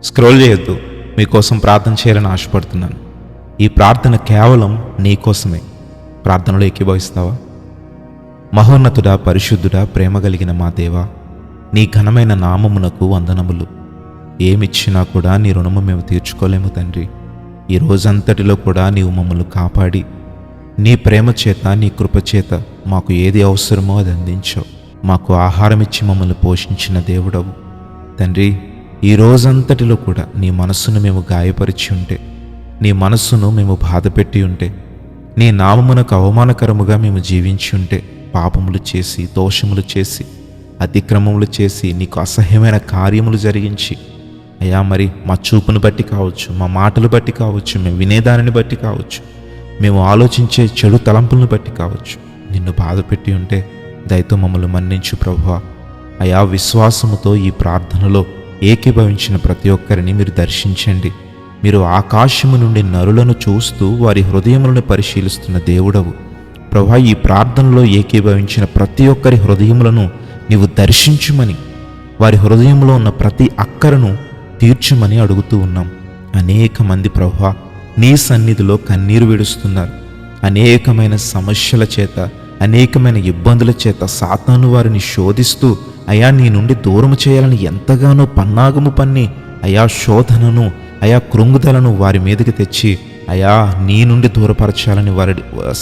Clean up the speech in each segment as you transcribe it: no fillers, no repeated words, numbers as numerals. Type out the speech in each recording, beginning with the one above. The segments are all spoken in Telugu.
స్క్రోల్ చేయొద్దు. మీకోసం ప్రార్థన చేయాలని ఆశపడుతున్నాను. ఈ ప్రార్థన కేవలం నీ కోసమే. ప్రార్థనలో ఏకీభవిస్తావా? మహోన్నతుడా, పరిశుద్ధుడా, ప్రేమ కలిగిన మా దేవా, నీ ఘనమైన నామమునకు వందనములు. ఏమిచ్చినా కూడా నీ రుణము మేము తీర్చుకోలేము తండ్రి. ఈ రోజంతటిలో కూడా నీవు మమ్మల్ని కాపాడి నీ ప్రేమ చేత, నీ కృపచేత మాకు ఏది అవసరమో అది అందించావు. మాకు ఆహారం ఇచ్చి మమ్మల్ని పోషించిన దేవుడవు తండ్రి. ఈ రోజంతటిలో కూడా నీ మనస్సును మేము గాయపరిచి ఉంటే, నీ మనస్సును మేము బాధపెట్టి ఉంటే, నీ నామమునకు అవమానకరముగా మేము జీవించి ఉంటే, పాపములు చేసి, దోషములు చేసి, అతిక్రమములు చేసి, నీకు అసహ్యమైన కార్యములు జరిగించి, అయ్యా మరి మా చూపును బట్టి కావచ్చు, మా మాటలు బట్టి కావచ్చు, మేము వినేదానిని బట్టి కావచ్చు, మేము ఆలోచించే చెడు తలంపులను బట్టి కావచ్చు, నిన్ను బాధపెట్టి ఉంటే దయతో మమ్మల్ని మన్నించు ప్రభువా. అయా విశ్వాసముతో ఈ ప్రార్థనలో ఏకీభవించిన ప్రతి ఒక్కరిని మీరు దర్శించండి. మీరు ఆకాశము నుండి నరులను చూస్తూ వారి హృదయములను పరిశీలిస్తున్న దేవుడవు ప్రభువా. ఈ ప్రార్థనలో ఏకీభవించిన ప్రతి ఒక్కరి హృదయములను నీవు దర్శించుమని, వారి హృదయంలో ఉన్న ప్రతి అక్కరను తీర్చుమని అడుగుతూ ఉన్నాం. అనేక మంది ప్రభువా నీ సన్నిధిలో కన్నీరు విడుస్తున్నారు. అనేకమైన సమస్యల చేత, అనేకమైన ఇబ్బందుల చేత సాతాను వారిని శోధిస్తూ అయా నీ నుండి దూరము చేయాలని ఎంతగానో పన్నాగము పన్ని అయా శోధనను, అయా కృంగుదలను వారి మీదకి తెచ్చి అయా నీ నుండి దూరపరచాలని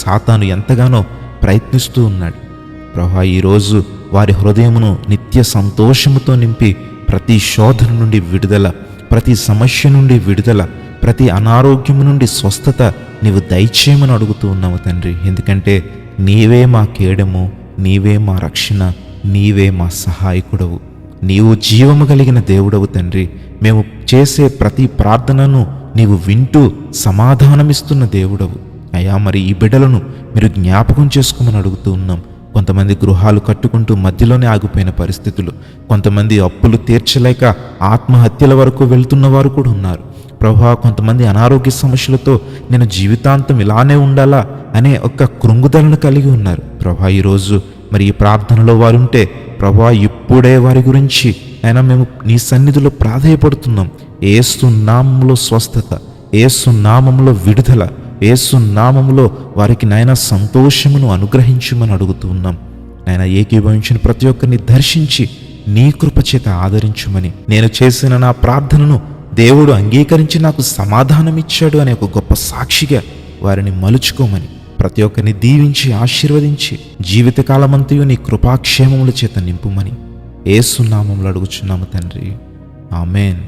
సాతాను ఎంతగానో ప్రయత్నిస్తూ ఉన్నాడు ప్రభువా. ఈరోజు వారి హృదయమును నిత్య సంతోషముతో నింపి ప్రతి శోధన నుండి విడుదల, ప్రతి సమస్య నుండి విడుదల, ప్రతి అనారోగ్యము నుండి స్వస్థత నీవు దయచేయమని అడుగుతూ ఉన్నావు తండ్రి. ఎందుకంటే నీవే మా కేడము, నీవే మా రక్షణ, నీవే మా సహాయకుడవు, నీవు జీవము కలిగిన దేవుడవు తండ్రి. మేము చేసే ప్రతి ప్రార్థనను నీవు వింటూ సమాధానమిస్తున్న దేవుడవు అయ్యా. మరి ఈ బిడ్డలను మీరు జ్ఞాపకం చేసుకోమని అడుగుతూ ఉన్నాం. కొంతమంది గృహాలు కట్టుకుంటూ మధ్యలోనే ఆగిపోయిన పరిస్థితులు, కొంతమంది అప్పులు తీర్చలేక ఆత్మహత్యల వరకు వెళ్తున్న వారు కూడా ఉన్నారు ప్రభువా. కొంతమంది అనారోగ్య సమస్యలతో నేను జీవితాంతం ఇలానే ఉండాలా అనే ఒక కృంగుదలను కలిగి ఉన్నారు ప్రభువా. ఈరోజు మరి ఈ ప్రార్థనలో వారు ఉంటే ప్రభువా, ఇప్పుడే వారి గురించి అయినా మేము నీ సన్నిధిలో ప్రాధేయపడుతున్నాం. యేసు నామములో స్వస్థత, యేసు నామములో విడుదల, యేసు నామములో వారికి నాయన సంతోషమును అనుగ్రహించమని అడుగుతూ ఉన్నాం. నాయన ఏకీభవించిన ప్రతి ఒక్కరిని దర్శించి నీ కృపచేత ఆదరించుమని, నేను చేసిన నా ప్రార్థనను దేవుడు అంగీకరించి నాకు సమాధానమిచ్చాడు అనే ఒక గొప్ప సాక్షిగా వారిని మలుచుకోమని, ప్రతి ఒక్కరిని దీవించి ఆశీర్వదించి జీవితకాలమంతయు నీ కృపాక్షేమముల చేత నింపుమని యేసు నామములో అడుగుచున్నాము తండ్రి. ఆమేన్.